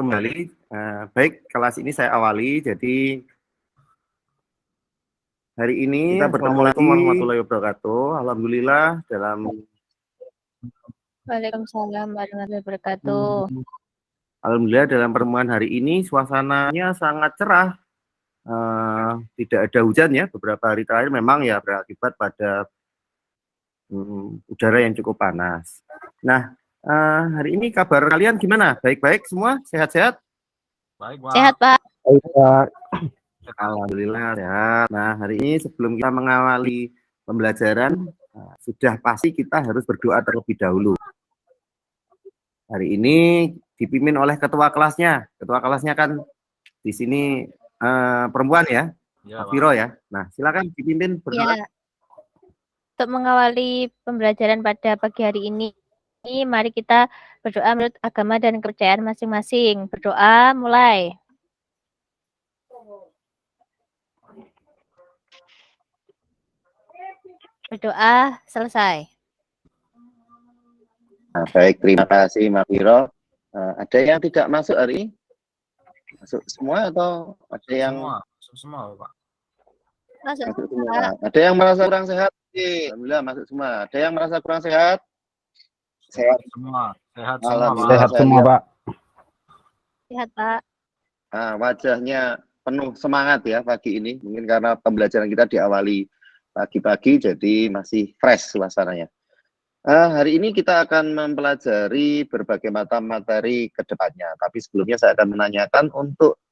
kembali. Baik, kelas ini saya awali. Jadi hari ini kita bertemu lagi. Warahmatullahi wabarakatuh. Alhamdulillah dalam Waalaikumsalam warahmatullahi wabarakatuh. Alhamdulillah dalam pertemuan hari ini suasananya sangat cerah. Tidak ada hujan ya. Beberapa hari terakhir memang ya berakibat pada udara yang cukup panas. Nah, hari ini kabar kalian gimana? Baik-baik semua? Sehat-sehat? Baik, Pak. Sehat, Pak. Baik, Pak. Alhamdulillah sehat. Nah, hari ini sebelum kita mengawali pembelajaran, sudah pasti kita harus berdoa terlebih dahulu. Hari ini dipimpin oleh ketua kelasnya. Ketua kelasnya kan di sini perempuan ya, Pak Viro ya. Nah, silakan dipimpin berdoa. Ya. Untuk mengawali pembelajaran pada pagi hari ini, mari kita berdoa menurut agama dan kepercayaan masing-masing. Berdoa mulai. Berdoa selesai. Nah, baik, terima kasih Mas Viro. Ada yang tidak masuk hari ini? Masuk semua atau ada yang masuk semua, Pak? Masuk semua. Ada yang merasa kurang sehat? Alhamdulillah masuk semua. Ada yang merasa kurang sehat? Sehat semua. Sehat semua, Pak. Sehat semua, Pak. Sehat, Pak. Nah, wajahnya penuh semangat ya pagi ini. Mungkin karena pembelajaran kita diawali pagi-pagi, jadi masih fresh suasananya. Hari ini kita akan mempelajari berbagai macam materi ke depannya. Tapi sebelumnya saya akan menanyakan untuk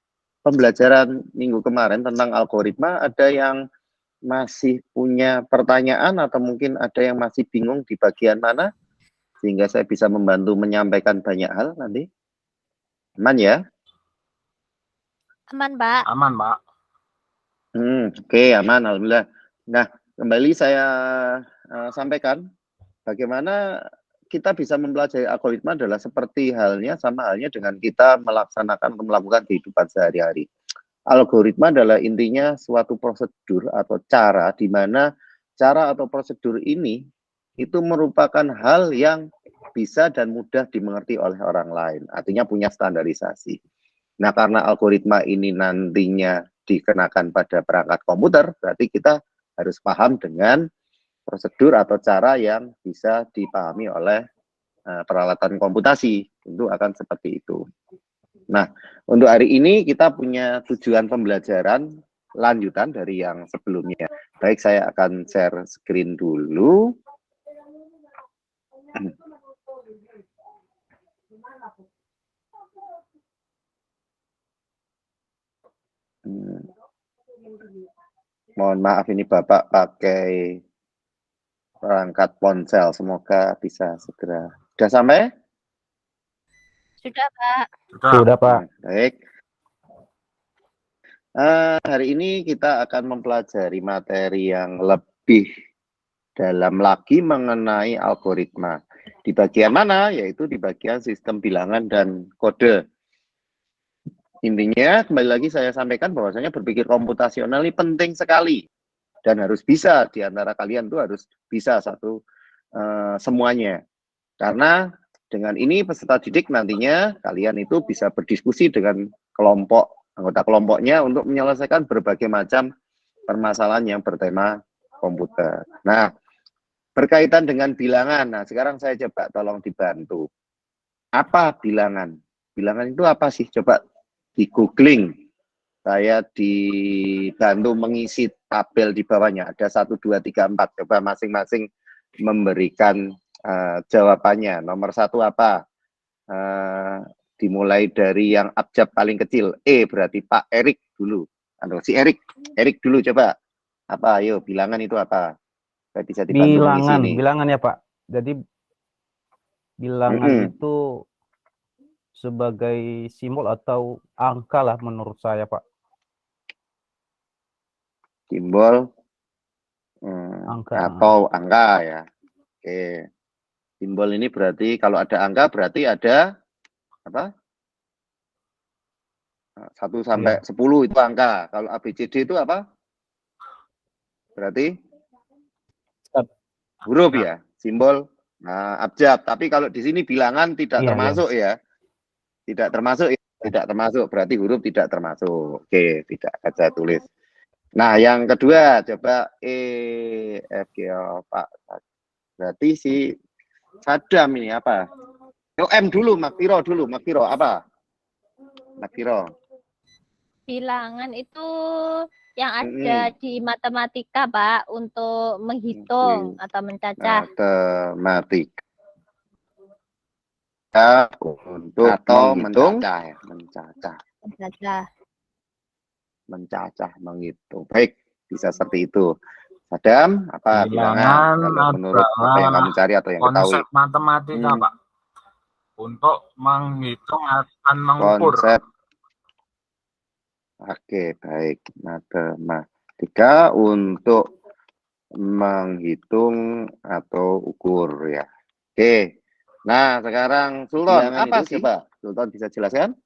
pembelajaran minggu kemarin tentang algoritma, ada yang masih punya pertanyaan atau mungkin ada yang masih bingung di bagian mana? Sehingga saya bisa membantu menyampaikan banyak hal nanti. Aman ya? Aman, Pak. Aman, Pak. Oke, aman, alhamdulillah. Nah, kembali saya sampaikan bagaimana kita bisa mempelajari algoritma adalah seperti sama halnya dengan kita melaksanakan atau melakukan kehidupan sehari-hari. Algoritma adalah intinya suatu prosedur atau cara di mana cara atau prosedur ini itu merupakan hal yang bisa dan mudah dimengerti oleh orang lain. Artinya punya standarisasi. Nah, karena algoritma ini nantinya dikenakan pada perangkat komputer, berarti kita harus paham dengan prosedur atau cara yang bisa dipahami oleh peralatan komputasi. Tentu akan seperti itu. Nah, untuk hari ini kita punya tujuan pembelajaran lanjutan dari yang sebelumnya. Baik, saya akan share screen dulu. Mohon maaf ini Bapak pakai perangkat ponsel, semoga bisa segera. Sudah sampai? Sudah, Pak. Sudah, Pak. Baik. Hari ini kita akan mempelajari materi yang lebih dalam lagi mengenai algoritma. Di bagian mana? Yaitu di bagian sistem bilangan dan kode. Intinya, kembali lagi saya sampaikan bahwasanya berpikir komputasional ini penting sekali. Dan harus bisa, di antara kalian tuh harus bisa semuanya. Karena dengan ini peserta didik nantinya kalian itu bisa berdiskusi dengan anggota kelompoknya untuk menyelesaikan berbagai macam permasalahan yang bertema komputer. Nah, berkaitan dengan bilangan. Nah, sekarang saya coba tolong dibantu. Apa bilangan? Bilangan itu apa sih? Coba di googling. Saya dibantu mengisi tabel di bawahnya. Ada 1, 2, 3, 4. Coba masing-masing memberikan jawabannya. Nomor 1 apa? Dimulai dari yang abjad paling kecil. Berarti Pak Erik dulu. Si Erik dulu coba. Apa? Ayo, bilangan itu apa? Saya bisa dibantu mengisi ini. Bilangan ya Pak. Jadi bilangan itu sebagai simbol atau angka lah menurut saya Pak. Simbol atau angka ya. Oke. Simbol ini berarti kalau ada angka berarti ada apa? 1 sampai 10 itu angka. Kalau ABCD itu apa? Berarti huruf ya, simbol. Nah, abjad. Tapi kalau di sini bilangan tidak termasuk ya. Tidak termasuk ya. Tidak termasuk, berarti huruf tidak termasuk. Oke, tidak akan saya tulis. Nah, yang kedua, coba E, F, G, O, Pak. Berarti si Sadam ini apa? Oh, M dulu, Makpiro dulu. Makpiro apa? Makpiro. Bilangan itu yang ada di matematika, Pak, untuk menghitung atau mencacah. Matematika untuk Atau menghitung, mencacah, menghitung. Baik, bisa seperti itu. Sadam, apa bilangan? Kalau menurut apa yang kamu cari atau yang ketahui? Konsep matematika, Pak. Untuk menghitung akan mengukur. Konsep. Oke, baik. Matematika untuk menghitung atau ukur ya. Oke. Nah, sekarang Sultan, apa sih? Coba Sultan bisa jelaskan?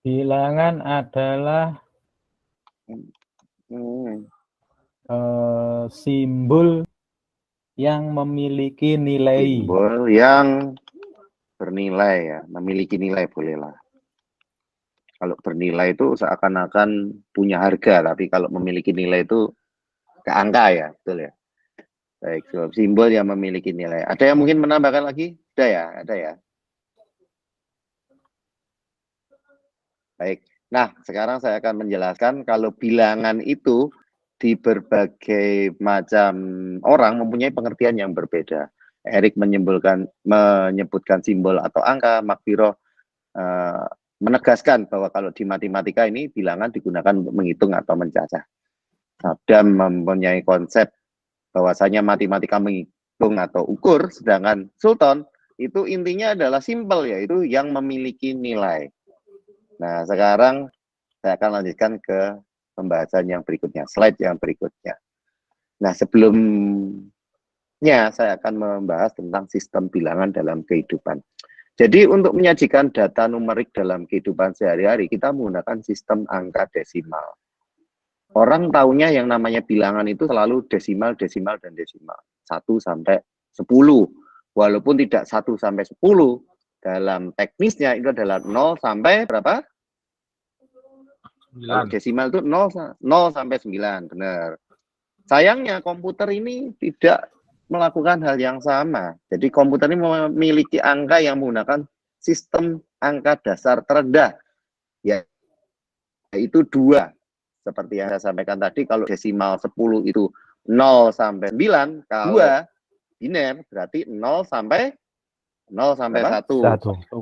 Bilangan adalah simbol yang memiliki nilai. Simbol yang bernilai ya, memiliki nilai bolehlah. Kalau bernilai itu seakan-akan punya harga, tapi kalau memiliki nilai itu ke angka ya, betul ya. Baik, simbol yang memiliki nilai. Ada yang mungkin menambahkan lagi? Ada ya, ada ya. Baik. Nah, sekarang saya akan menjelaskan kalau bilangan itu di berbagai macam orang mempunyai pengertian yang berbeda. Erik menyebutkan simbol atau angka, Makpiro menegaskan bahwa kalau di matematika ini bilangan digunakan untuk menghitung atau mencacah. Sadam mempunyai konsep bahwasanya matematika menghitung atau ukur, sedangkan Sultan itu intinya adalah simpel, yaitu yang memiliki nilai. Nah, sekarang saya akan lanjutkan ke pembahasan yang berikutnya, slide yang berikutnya. Nah, sebelumnya saya akan membahas tentang sistem bilangan dalam kehidupan. Jadi untuk menyajikan data numerik dalam kehidupan sehari-hari, kita menggunakan sistem angka desimal. Orang taunya yang namanya bilangan itu selalu desimal, desimal, dan desimal. 1 sampai 10. Walaupun tidak 1 sampai 10, dalam teknisnya itu adalah 0 sampai berapa? 9. Desimal itu 0 sampai 9, benar. Sayangnya komputer ini tidak melakukan hal yang sama. Jadi komputer ini memiliki angka yang menggunakan sistem angka dasar terendah, yaitu 2. Seperti yang saya sampaikan tadi, kalau desimal 10 itu 0 sampai 9, kalau 2 biner berarti 0 sampai 1.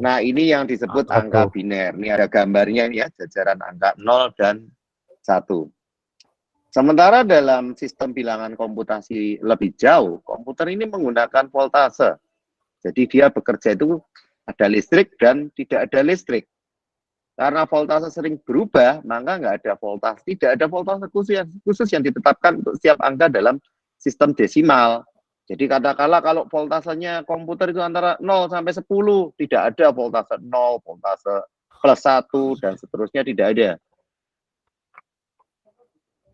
Nah, ini yang disebut angka biner. Ini ada gambarnya ya, jajaran angka 0 dan 1. Sementara dalam sistem bilangan komputasi lebih jauh, komputer ini menggunakan voltase. Jadi dia bekerja itu ada listrik dan tidak ada listrik. Karena voltase sering berubah, maka nggak ada voltase. Tidak ada voltase khusus yang ditetapkan untuk setiap angka dalam sistem desimal. Jadi katakanlah kalau voltasenya komputer itu antara 0 sampai 10, tidak ada voltase 0, voltase plus 1, dan seterusnya tidak ada.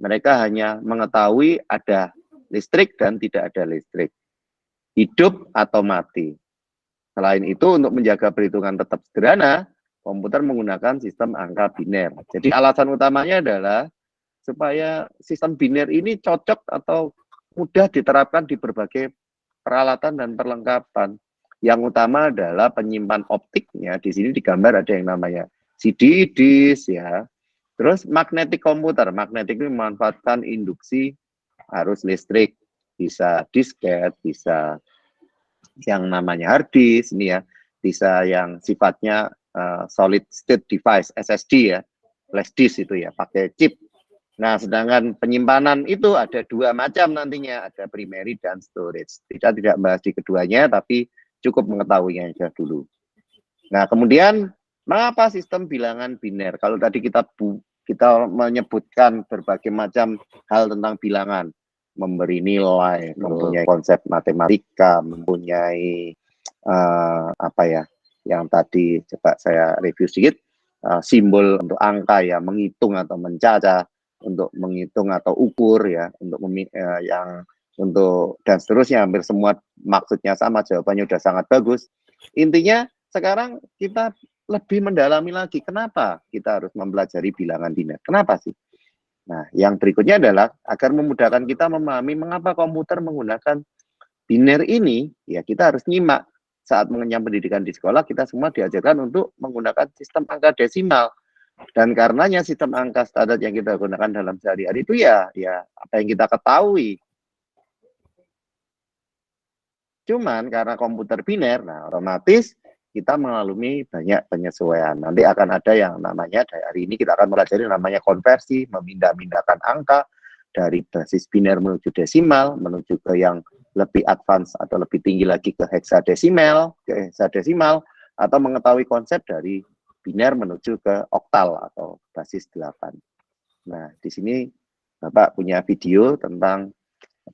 Mereka hanya mengetahui ada listrik dan tidak ada listrik. Hidup atau mati. Selain itu, untuk menjaga perhitungan tetap sederhana, komputer menggunakan sistem angka biner. Jadi alasan utamanya adalah supaya sistem biner ini cocok atau mudah diterapkan di berbagai peralatan dan perlengkapan. Yang utama adalah penyimpan optiknya. Di sini digambar ada yang namanya CD, disk ya. Terus magnetik komputer. Magnetik ini memanfaatkan induksi arus listrik. Bisa disket, bisa yang namanya hard disk ini ya. Bisa yang sifatnya solid state device, SSD ya, flash disk itu ya, pakai chip. Nah, sedangkan penyimpanan itu ada 2 macam nantinya, ada primary dan storage. Kita tidak bahas di keduanya, tapi cukup mengetahuinya aja dulu. Nah, kemudian mengapa sistem bilangan biner? Kalau tadi kita menyebutkan berbagai macam hal tentang bilangan, memberi nilai, mempunyai konsep matematika, mempunyai apa ya? Yang tadi coba saya review sedikit, simbol untuk angka ya, menghitung atau mencacah, untuk menghitung atau ukur ya, untuk dan seterusnya, hampir semua maksudnya sama, jawabannya udah sangat bagus. Intinya sekarang kita lebih mendalami lagi, kenapa kita harus mempelajari bilangan biner? Kenapa sih? Nah, yang berikutnya adalah agar memudahkan kita memahami mengapa komputer menggunakan biner ini, ya kita harus nyimak. Saat mengenyam pendidikan di sekolah, kita semua diajarkan untuk menggunakan sistem angka desimal. Dan karenanya sistem angka standar yang kita gunakan dalam sehari-hari itu ya apa yang kita ketahui. Cuman karena komputer biner, nah otomatis kita mengalami banyak penyesuaian. Nanti akan ada yang namanya, dari hari ini kita akan mempelajari namanya konversi, memindah-mindahkan angka dari basis biner menuju desimal, menuju ke yang lebih advance atau lebih tinggi lagi ke heksadesimal, atau mengetahui konsep dari biner menuju ke oktal atau basis 8. Nah, di sini Bapak punya video tentang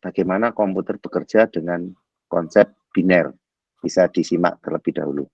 bagaimana komputer bekerja dengan konsep biner. Bisa disimak terlebih dahulu.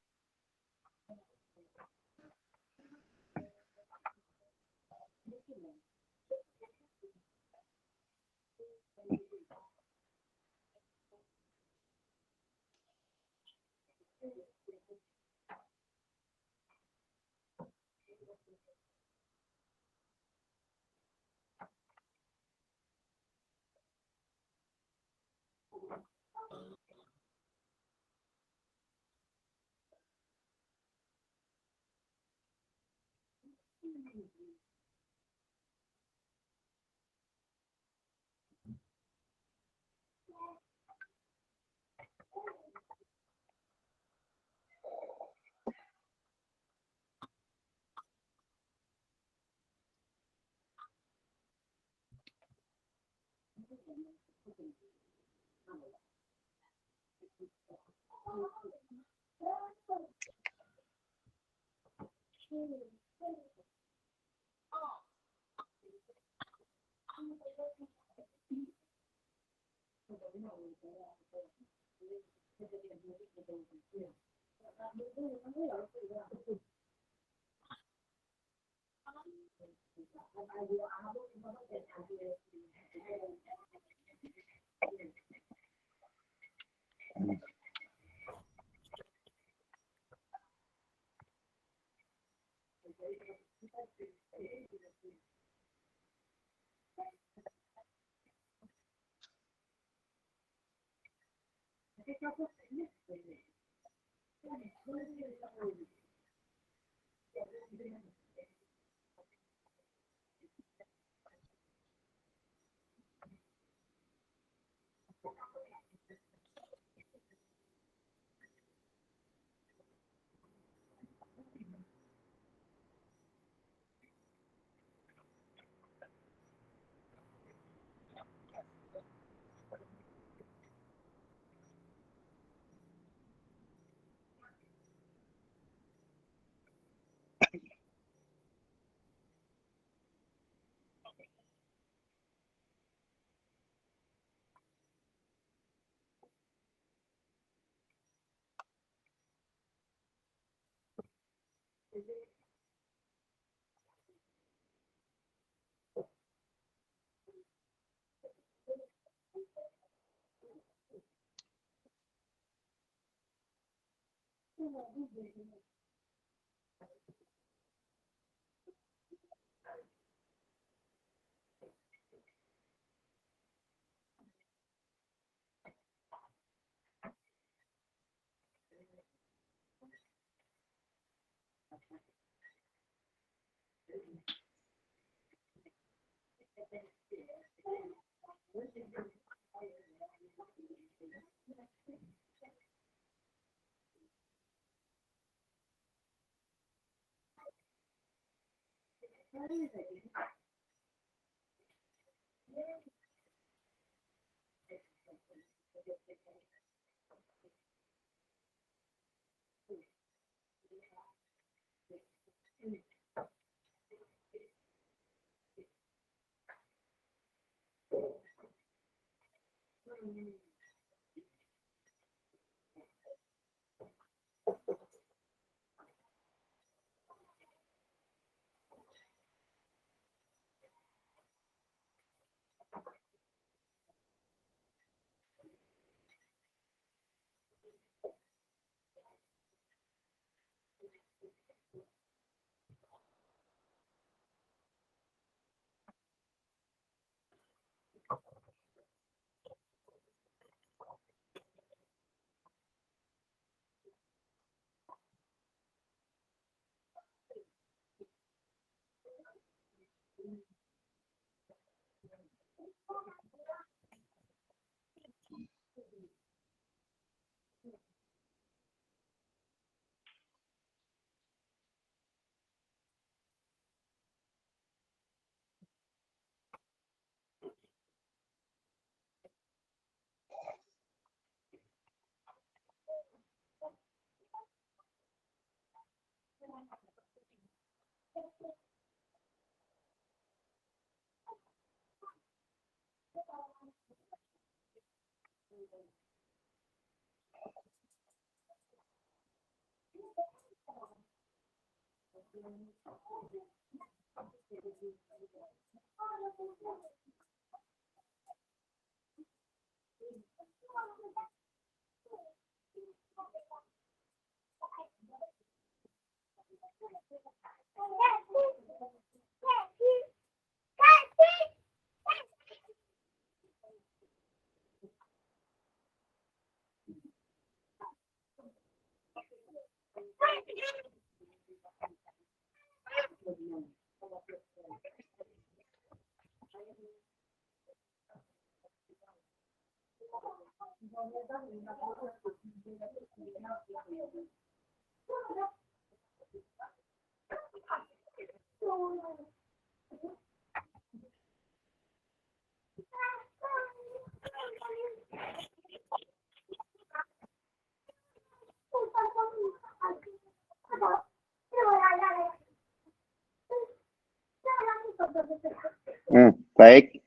Baik,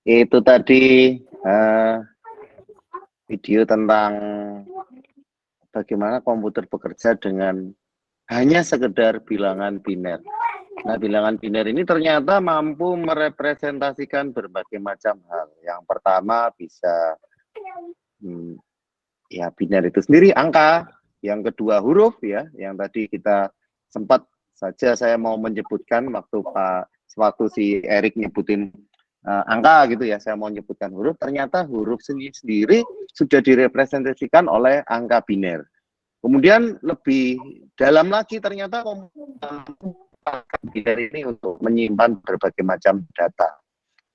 itu tadi video tentang bagaimana komputer bekerja dengan hanya sekedar bilangan biner. Nah, bilangan biner ini ternyata mampu merepresentasikan berbagai macam hal. Yang pertama bisa ya biner itu sendiri angka, yang kedua huruf ya, yang tadi kita sempat saja saya mau menyebutkan waktu si Erik nyebutin angka gitu ya, saya mau menyebutkan huruf, ternyata huruf sendiri sudah direpresentasikan oleh angka biner. Kemudian lebih dalam lagi ternyata biner ini untuk menyimpan berbagai macam data,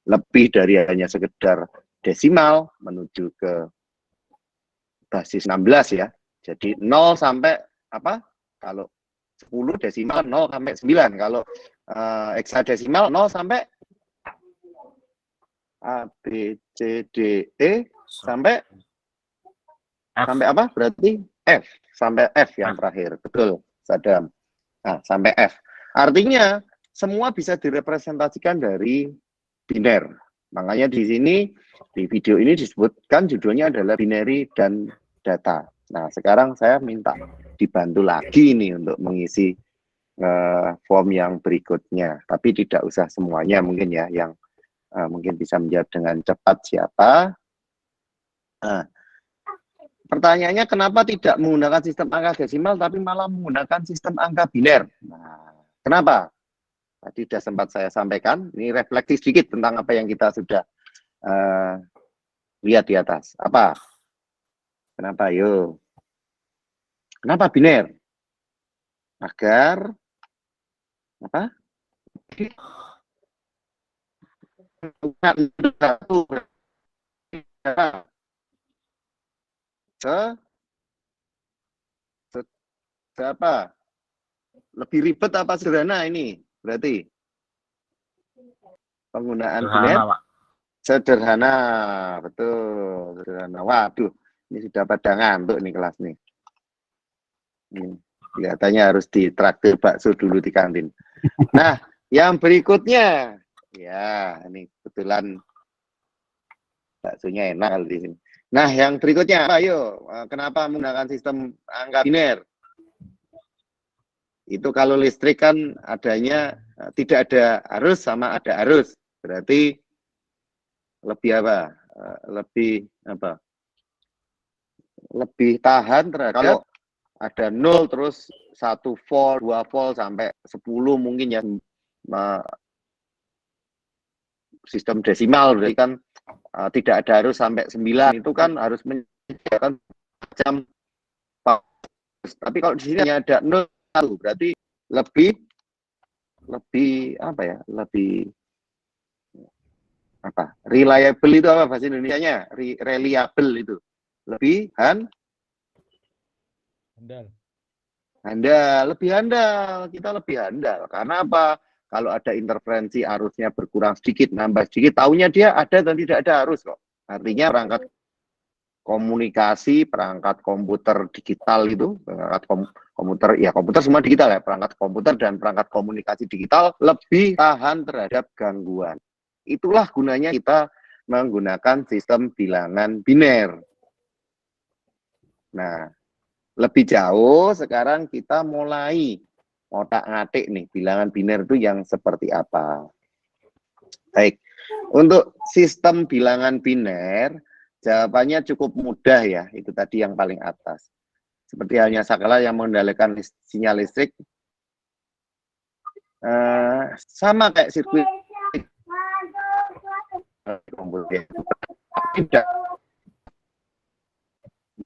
lebih dari hanya sekedar desimal menuju ke basis 16 ya. Jadi 0 sampai apa? Kalau 10 desimal 0 sampai 9. Kalau heksadesimal 0 sampai A, B, C, D, E sampai apa? Berarti F. Sampai F yang terakhir. Betul, Sadam. Nah, sampai F. Artinya, semua bisa direpresentasikan dari biner. Makanya di sini, di video ini disebutkan judulnya adalah binary dan data. Nah, sekarang saya minta dibantu lagi nih untuk mengisi form yang berikutnya. Tapi tidak usah semuanya mungkin ya, yang mungkin bisa menjawab dengan cepat siapa. Pertanyaannya kenapa tidak menggunakan sistem angka desimal tapi malah menggunakan sistem angka biner? Nah, kenapa? Tadi sudah sempat saya sampaikan, ini refleksi sedikit tentang apa yang kita sudah lihat di atas. Apa? Kenapa? Yo. Kenapa biner? Agar apa? Apa? Lebih ribet apa sederhana ini? Berarti penggunaan biner sederhana, betul, sederhana. Waduh, ini sudah pada ngantuk nih kelas nih. Kelihatannya harus ditraktir bakso dulu di kantin. Nah, yang berikutnya, ya ini kebetulan baksonya enak di sini. Nah, yang berikutnya, ayo, kenapa menggunakan sistem angka biner? Itu kalau listrik kan adanya tidak ada arus sama ada arus, berarti lebih apa? Lebih tahan terhadap kalau ada 0 terus 1 volt, 2 volt sampai 10 mungkin ya. Sistem desimal berarti kan tidak ada arus sampai 9, itu kan harus menyediakan jam. Tapi kalau di sini hanya ada 0 berarti lebih apa ya? Lebih apa? Reliable itu apa bahasa Indonesianya? Reliable itu. Lebih lebih handal, kita lebih handal. Karena apa? Kalau ada interferensi arusnya berkurang sedikit, nambah sedikit, taunya dia ada dan tidak ada arus kok. Artinya perangkat komunikasi, perangkat komputer digital itu, perangkat komputer, ya komputer semua digital ya, perangkat komputer dan perangkat komunikasi digital lebih tahan terhadap gangguan. Itulah gunanya kita menggunakan sistem bilangan biner. Nah, lebih jauh sekarang kita mulai ngotak-ngatik nih bilangan biner itu yang seperti apa. Baik, untuk sistem bilangan biner jawabannya cukup mudah ya, itu tadi yang paling atas. Seperti halnya saklar yang mengendalikan sinyal listrik, sama kayak sirkuit komputer. Tidak,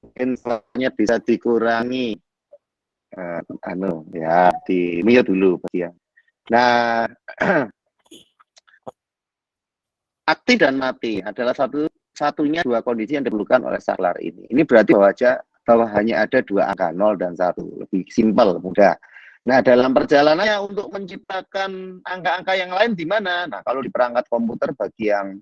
mungkin slotnya bisa dikurangi. Ya di mute dulu ya. Nah, aktif dan mati adalah satunya dua kondisi yang diperlukan oleh saklar ini. Ini berarti bahwa hanya ada dua angka 0 dan 1. Lebih simpel, mudah. Nah, dalam perjalanannya untuk menciptakan angka-angka yang lain di mana? Nah, kalau di perangkat komputer bagi yang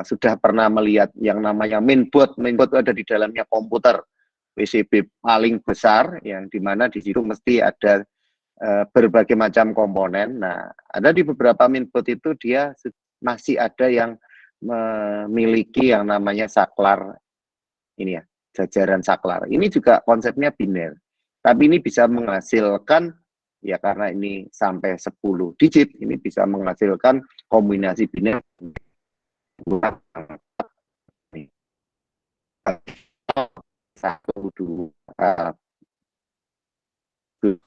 sudah pernah melihat yang namanya mainboard itu ada di dalamnya komputer PCB paling besar, yang dimana di situ mesti ada berbagai macam komponen. Nah, ada di beberapa mainboard itu dia masih ada yang memiliki yang namanya saklar, ini ya, jajaran saklar. Ini juga konsepnya biner. Tapi ini bisa menghasilkan, ya karena ini sampai 10 digit, ini bisa menghasilkan kombinasi biner. Satu, dua,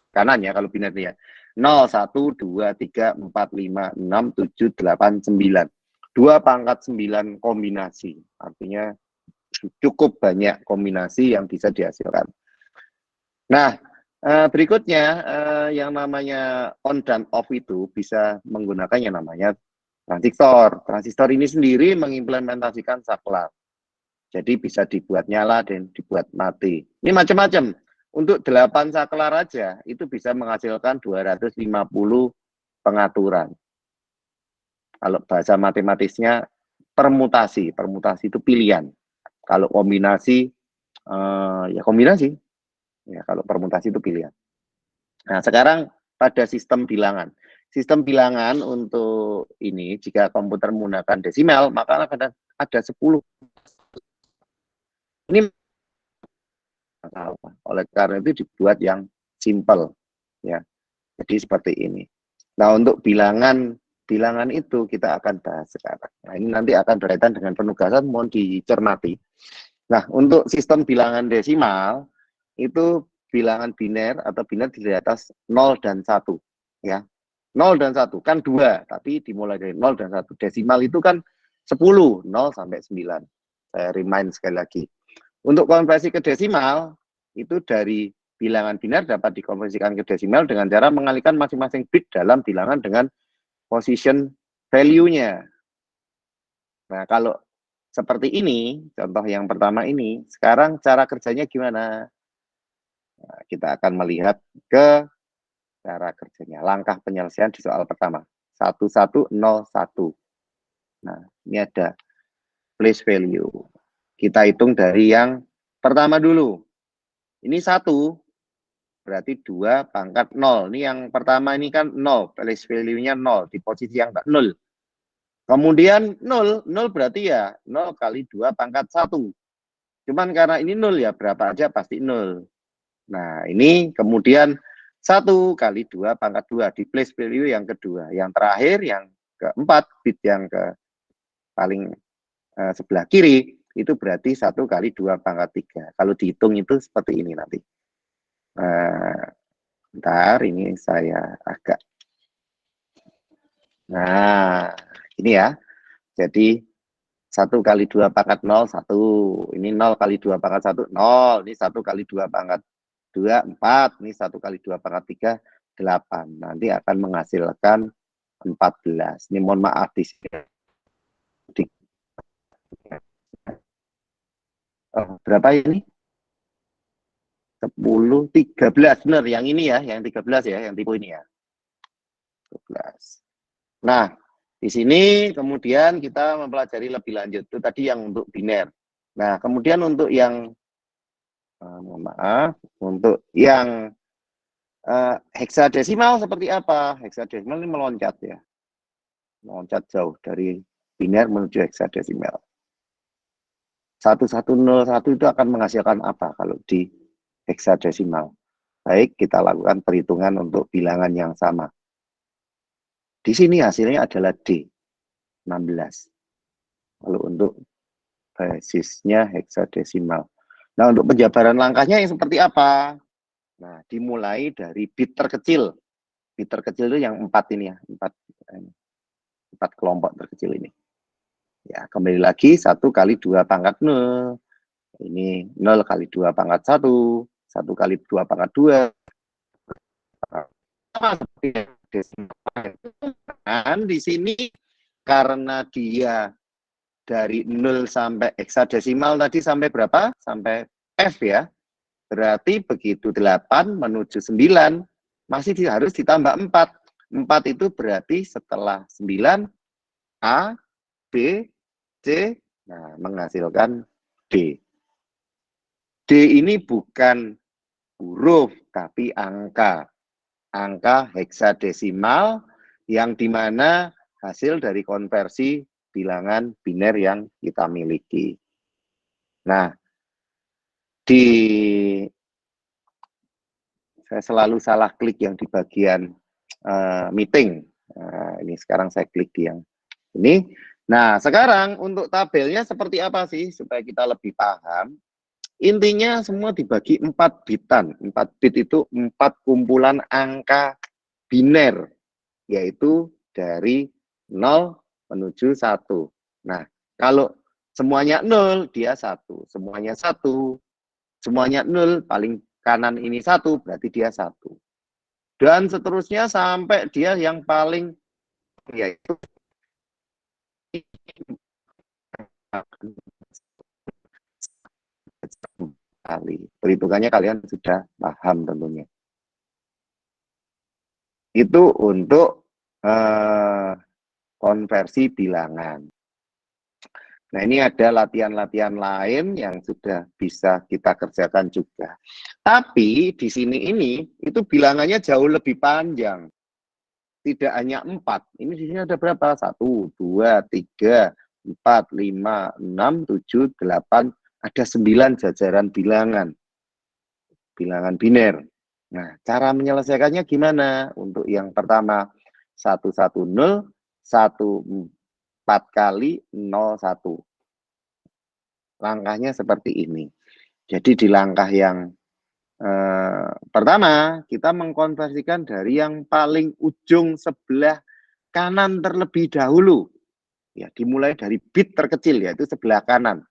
kanan ya kalau biner ya. 0, 1, 2, 3, 4, 5, 6, 7, 8, 9. 2 pangkat 9 kombinasi. Artinya cukup banyak kombinasi yang bisa dihasilkan. Nah, berikutnya yang namanya on dan off itu bisa menggunakan yang namanya transistor. Transistor ini sendiri mengimplementasikan saklar. Jadi bisa dibuat nyala dan dibuat mati. Ini macam-macam. Untuk 8 saklar aja itu bisa menghasilkan 250 pengaturan. Kalau bahasa matematisnya permutasi. Permutasi itu pilihan. Kalau kombinasi ya kombinasi. Ya kalau permutasi itu pilihan. Nah, sekarang pada sistem bilangan. Sistem bilangan untuk ini jika komputer menggunakan desimal maka akan ada 10. Ini oleh karena itu dibuat yang simple ya. Jadi seperti ini. Nah, untuk bilangan itu kita akan bahas sekarang. Nah, ini nanti akan berkaitan dengan penugasan, mohon dicermati. Nah, untuk sistem bilangan desimal itu bilangan biner atau biner di atas 0 dan 1 ya. 0 dan 1 kan 2, tapi dimulai dari 0 dan 1. Desimal itu kan 10, 0 sampai 9. Saya remind sekali lagi. Untuk konversi ke desimal, itu dari bilangan biner dapat dikonversikan ke desimal dengan cara mengalihkan masing-masing bit dalam bilangan dengan position value-nya. Nah, kalau seperti ini, contoh yang pertama ini, sekarang cara kerjanya gimana? Nah, kita akan melihat ke cara kerjanya. Langkah penyelesaian di soal pertama. 1101. Nah, ini ada place value. Kita hitung dari yang pertama dulu. Ini 1, berarti 2 pangkat 0. Ini yang pertama ini kan 0, place value-nya 0, di posisi yang enggak 0. Kemudian 0 berarti ya 0 kali 2 pangkat 1. Cuman karena ini 0 ya, berapa aja pasti 0. Nah, ini kemudian 1 kali 2 pangkat 2, di place value yang kedua. Yang terakhir, yang keempat, bit yang ke paling sebelah kiri, itu berarti 1 kali 2 pangkat 3. Kalau dihitung itu seperti ini nanti. Bentar, ini saya agak. Nah, ini ya. Jadi 1 kali 2 pangkat 0, 1. Ini 0 kali 2 pangkat 1, 0. Ini 1 kali 2 pangkat 2, 4. Ini 1 kali 2 pangkat 3, 8. Nanti akan menghasilkan 14. Ini mohon maaf di sini. Oh, berapa ini? 10, 13. Benar, yang ini ya, yang 13 ya, yang tipe ini ya. 13. Nah, di sini kemudian kita mempelajari lebih lanjut. Itu tadi yang untuk biner. Nah, kemudian untuk yang mohon maaf, untuk yang heksadesimal seperti apa? Heksadesimal ini meloncat ya. Meloncat jauh dari biner menuju heksadesimal. 1101 itu akan menghasilkan apa kalau di heksadesimal? Baik, kita lakukan perhitungan untuk bilangan yang sama. Di sini hasilnya adalah D, 16. Kalau untuk basisnya heksadesimal. Nah, untuk penjabaran langkahnya yang seperti apa? Nah, dimulai dari bit terkecil. Bit terkecil itu yang 4 ini ya, 4 kelompok terkecil ini. Ya, kembali lagi 1 kali 2 pangkat 0. Ini 0 kali 2 pangkat 1. 1 kali 2 pangkat 2. Dan di sini karena dia dari 0 sampai heksadesimal tadi sampai berapa? Sampai F ya. Berarti begitu 8 menuju 9 masih harus ditambah 4. 4 itu berarti setelah 9 A, B, C, nah menghasilkan D. D ini bukan huruf tapi angka. Angka heksadesimal yang dimana hasil dari konversi bilangan biner yang kita miliki. Nah, saya selalu salah klik yang di bagian meeting. Nah, ini sekarang saya klik di yang ini. Nah, sekarang untuk tabelnya seperti apa sih supaya kita lebih paham? Intinya semua dibagi 4 bitan. 4 bit itu 4 kumpulan angka biner, yaitu dari 0 menuju 1. Nah, kalau semuanya 0, dia 1. Semuanya 1, semuanya 0, paling kanan ini 1, berarti dia 1. Dan seterusnya sampai dia yang paling, yaitu kali. Perhitungannya kalian sudah paham tentunya. Itu untuk konversi bilangan. Nah, ini ada latihan-latihan lain yang sudah bisa kita kerjakan juga. Tapi di sini ini itu bilangannya jauh lebih panjang. Tidak hanya 4. Ini di sini ada berapa? 1, 2, 3, 4, 5, 6, 7, 8, ada 9 jajaran bilangan. Bilangan biner. Nah, cara menyelesaikannya gimana? Untuk yang pertama, 110, 4 kali 01. Langkahnya seperti ini. Jadi di langkah yang pertama, kita mengkonversikan dari yang paling ujung sebelah kanan terlebih dahulu. Ya, dimulai dari bit terkecil, yaitu sebelah kanan.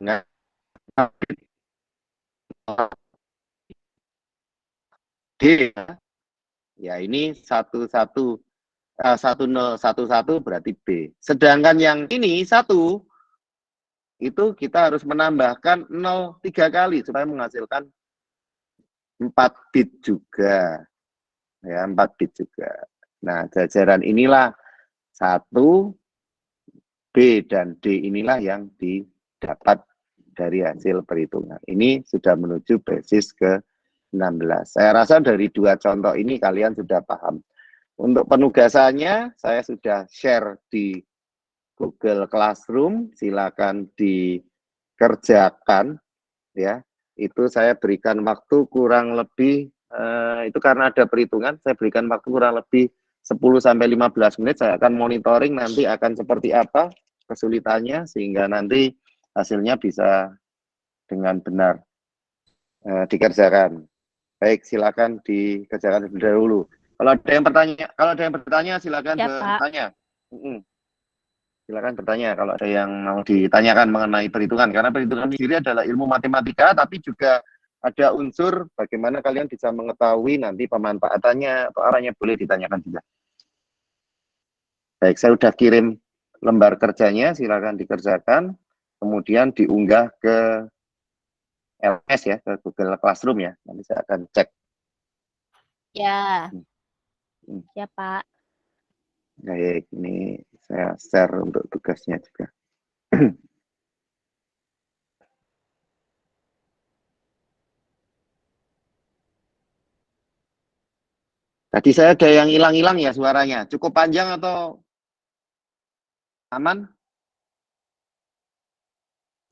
Nah, D, ya ini 1011 berarti B. Sedangkan yang ini 1, itu kita harus menambahkan 0 3 kali supaya menghasilkan 4 bit juga. Ya, 4 bit juga. Nah, jajaran inilah 1, B, dan D inilah yang didapat dari hasil perhitungan. Ini sudah menuju basis ke 16. Saya rasa dari 2 contoh ini kalian sudah paham. Untuk penugasannya saya sudah share di Google Classroom, silakan dikerjakan ya. Itu saya berikan waktu kurang lebih itu karena ada perhitungan, saya berikan waktu kurang lebih 10 sampai 15 menit. Saya akan monitoring nanti akan seperti apa kesulitannya sehingga nanti hasilnya bisa dengan benar dikerjakan. Baik, silakan dikerjakan terlebih dahulu. Kalau ada yang bertanya silakan Ya, bertanya. Silakan bertanya kalau ada yang mau ditanyakan mengenai perhitungan, karena perhitungan sendiri adalah ilmu matematika, tapi juga ada unsur bagaimana kalian bisa mengetahui nanti pemanfaatannya atau arahnya, boleh ditanyakan juga. Baik, saya sudah kirim lembar kerjanya, silakan dikerjakan, kemudian diunggah ke LS ya, ke Google Classroom ya, nanti saya akan cek. Ya, ya Pak. Baik, ini saya share untuk tugasnya juga. Tadi saya ada yang hilang-hilang ya suaranya. Cukup panjang atau aman?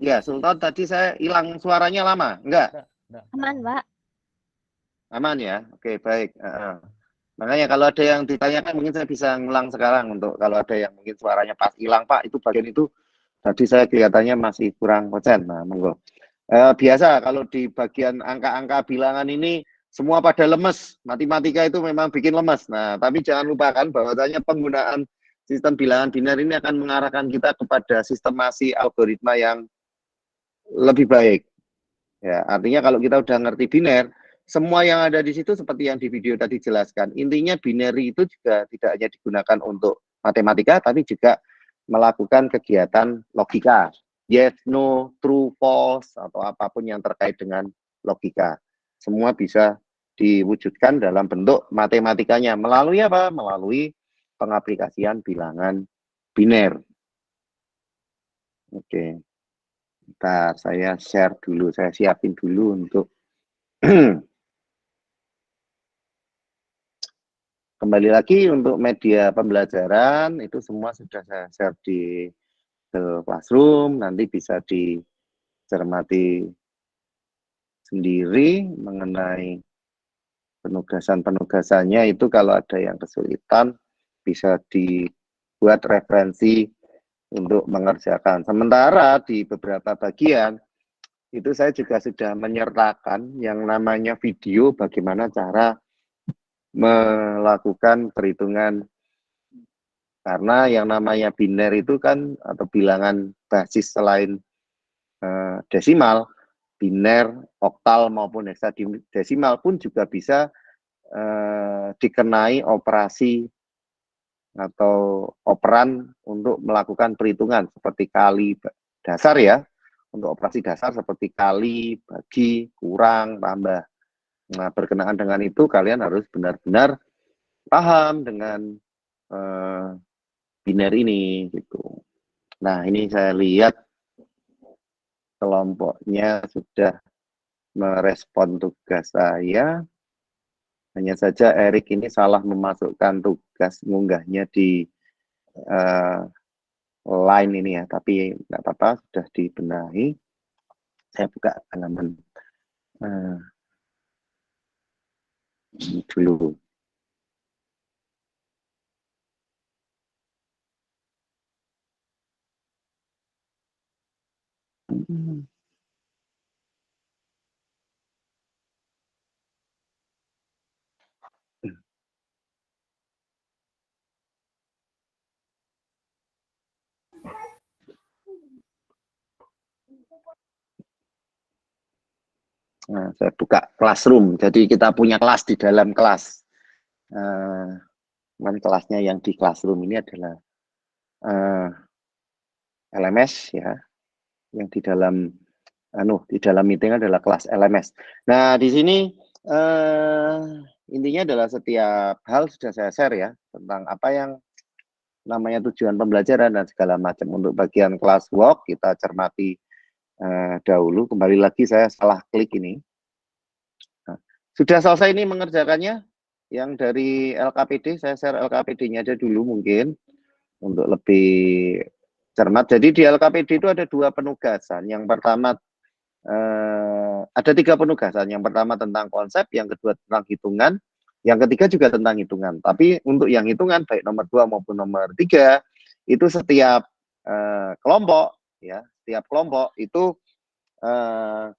Ya, Sultan tadi saya hilang suaranya lama, enggak? Aman, Pak. Aman ya? Oke, baik. Makanya kalau ada yang ditanyakan mungkin saya bisa ngulang sekarang untuk kalau ada yang mungkin suaranya pas hilang, Pak, itu bagian itu tadi saya kelihatannya masih kurang konsen. Nah, monggo. Biasa kalau di bagian angka-angka bilangan ini semua pada lemes. Matematika itu memang bikin lemes. Nah, tapi jangan lupakan bahwasanya penggunaan sistem bilangan biner ini akan mengarahkan kita kepada sistemasi algoritma yang lebih baik. Ya, artinya kalau kita udah ngerti biner, semua yang ada di situ seperti yang di video tadi jelaskan. Intinya binary itu juga tidak hanya digunakan untuk matematika, tapi juga melakukan kegiatan logika. Yes, no, true, false, atau apapun yang terkait dengan logika. Semua bisa diwujudkan dalam bentuk matematikanya. Melalui apa? Melalui pengaplikasian bilangan biner. Oke. Bentar, saya share dulu, saya siapin dulu untuk kembali lagi untuk media pembelajaran, itu semua sudah saya share di Classroom, nanti bisa dicermati sendiri mengenai penugasan-penugasannya itu kalau ada yang kesulitan bisa dibuat referensi untuk mengerjakan. Sementara di beberapa bagian itu saya juga sudah menyertakan yang namanya video bagaimana cara melakukan perhitungan, karena yang namanya biner itu kan atau bilangan basis selain desimal, biner, oktal maupun heksadesimal pun juga bisa dikenai operasi atau operan untuk melakukan perhitungan seperti kali dasar ya, untuk operasi dasar seperti kali, bagi, kurang, tambah. Nah, berkenaan dengan itu kalian harus benar-benar paham dengan biner ini gitu. Nah, ini saya lihat kelompoknya sudah merespon tugas saya. Hanya saja Erik ini salah memasukkan tugas mengunggahnya di line ini ya, tapi nggak apa-apa, sudah dibenahi. Saya buka halaman dulu. Nah, saya buka Classroom. Jadi kita punya kelas di dalam kelas. Kelasnya yang di Classroom ini adalah LMS ya. Yang di dalam meeting adalah kelas LMS. Nah, di sini intinya adalah setiap hal sudah saya share ya tentang apa yang namanya tujuan pembelajaran dan segala macam. Untuk bagian classwork kita cermati dahulu. Kembali lagi saya salah klik ini. Nah, sudah selesai ini mengerjakannya. Yang dari LKPD saya share LKPD-nya aja dulu mungkin untuk lebih cermat. Jadi di LKPD itu ada 2 penugasan. Yang pertama ada 3 penugasan. Yang pertama tentang konsep, yang kedua tentang hitungan, yang ketiga juga tentang hitungan. Tapi untuk yang hitungan baik nomor 2 maupun nomor 3 itu setiap kelompok ya, setiap kelompok itu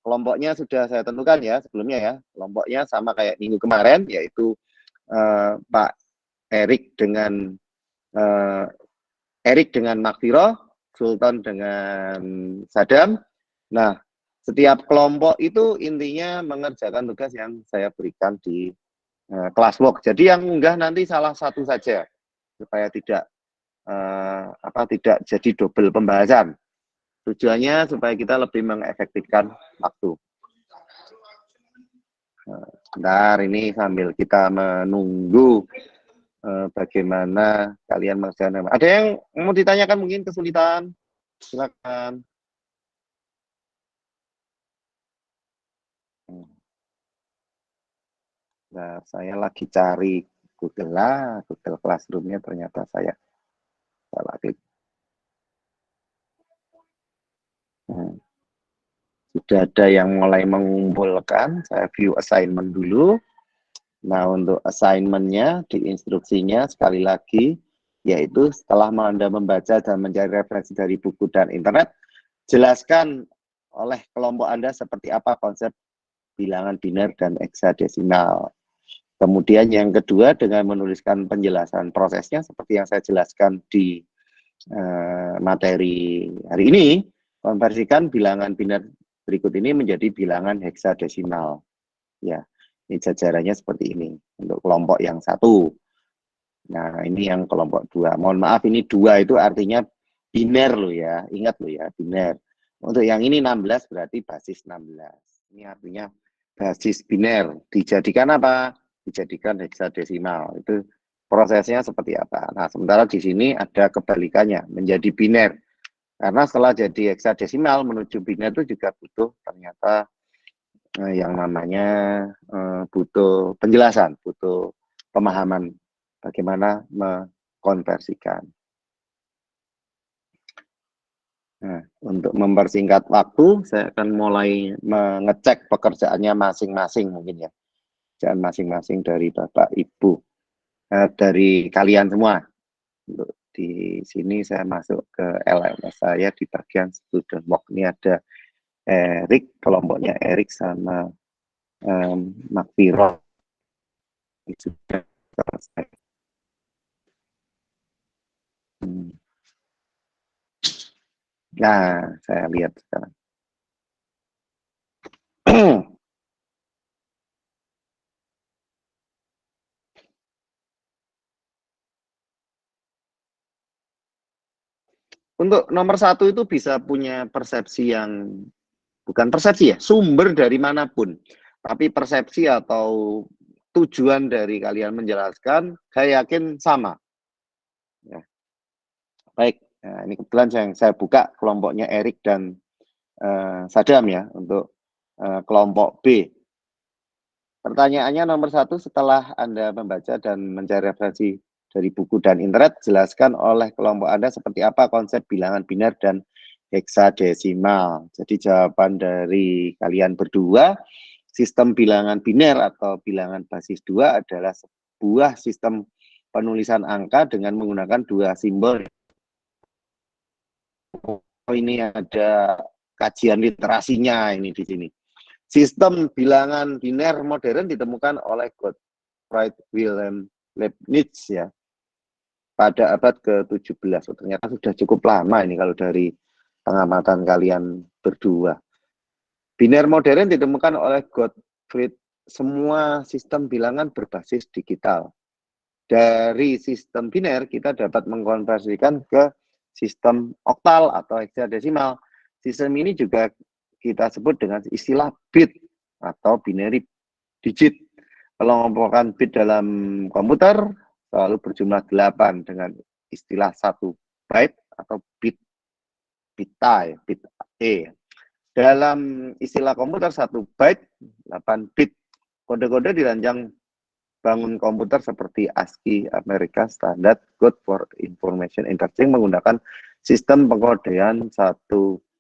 kelompoknya sudah saya tentukan ya sebelumnya ya. Kelompoknya sama kayak minggu kemarin, yaitu Pak Erik dengan Makfiro, Sultan dengan Sadam. Nah, setiap kelompok itu intinya mengerjakan tugas yang saya berikan di classwork. Jadi yang unggah nanti salah satu saja supaya tidak tidak jadi double pembahasan. Tujuannya supaya kita lebih mengefektifkan waktu. Bentar, ini sambil kita menunggu bagaimana kalian mengerjakan. Ada yang mau ditanyakan mungkin kesulitan? Silakan. Nah, saya lagi cari Google Classroom-nya ternyata saya salah klik. Sudah ada yang mulai mengumpulkan, saya view assignment dulu. Nah, untuk assignment-nya di instruksinya sekali lagi, yaitu setelah Anda membaca dan mencari referensi dari buku dan internet, jelaskan oleh kelompok Anda seperti apa konsep bilangan biner dan heksadesimal. Kemudian yang kedua dengan menuliskan penjelasan prosesnya seperti yang saya jelaskan di materi hari ini, konversikan bilangan biner berikut ini menjadi bilangan heksadesimal. Ya. Ini jajarannya seperti ini untuk kelompok yang 1. Nah, ini yang kelompok 2. Mohon maaf, ini 2 itu artinya biner loh ya. Ingat loh ya, biner. Untuk yang ini 16 berarti basis 16. Ini artinya basis biner. Dijadikan apa? Dijadikan heksadesimal. Itu prosesnya seperti apa? Nah, sementara di sini ada kebalikannya, menjadi biner. Karena setelah jadi heksadesimal menuju biner itu juga butuh ternyata yang namanya butuh penjelasan, butuh pemahaman bagaimana mengkonversikan. Nah, untuk mempersingkat waktu, saya akan mulai mengecek pekerjaannya masing-masing mungkin ya. Pekerjaan masing-masing dari Bapak Ibu, dari kalian semua. Untuk di sini saya masuk ke LMS saya di bagian student work. Ini ada Erik, kelompoknya Erik sama Makfiro. Sudah selesai. Nah, saya lihat sekarang. Untuk nomor 1 itu bisa punya persepsi yang bukan persepsi ya, sumber dari manapun. Tapi persepsi atau tujuan dari kalian menjelaskan, saya yakin sama. Ya. Baik, nah, ini kebetulan yang saya buka kelompoknya Erik dan Sadam ya, untuk kelompok B. Pertanyaannya nomor 1, setelah Anda membaca dan mencari referensi dari buku dan internet, jelaskan oleh kelompok Anda seperti apa konsep bilangan biner dan heksadesimal. Jadi jawaban dari kalian berdua, sistem bilangan biner atau bilangan basis 2 adalah sebuah sistem penulisan angka dengan menggunakan 2 simbol. Ini ada kajian literasinya ini di sini. Sistem bilangan biner modern ditemukan oleh Gottfried Wilhelm Leibniz ya pada abad ke-17. Ternyata sudah cukup lama ini kalau dari pengamatan kalian berdua. Biner modern ditemukan oleh Gottfried. Semua sistem bilangan berbasis digital. Dari sistem biner kita dapat mengkonversikan ke sistem oktal atau heksadesimal. Sistem ini juga kita sebut dengan istilah bit atau binary digit. Kelompokan bit dalam komputer selalu berjumlah 8 dengan istilah 1 byte atau bit A. Dalam istilah komputer 1 byte 8 bit. Kode-kode dirancang bangun komputer seperti ASCII American Standard Code for Information Interchange menggunakan sistem pengkodean 1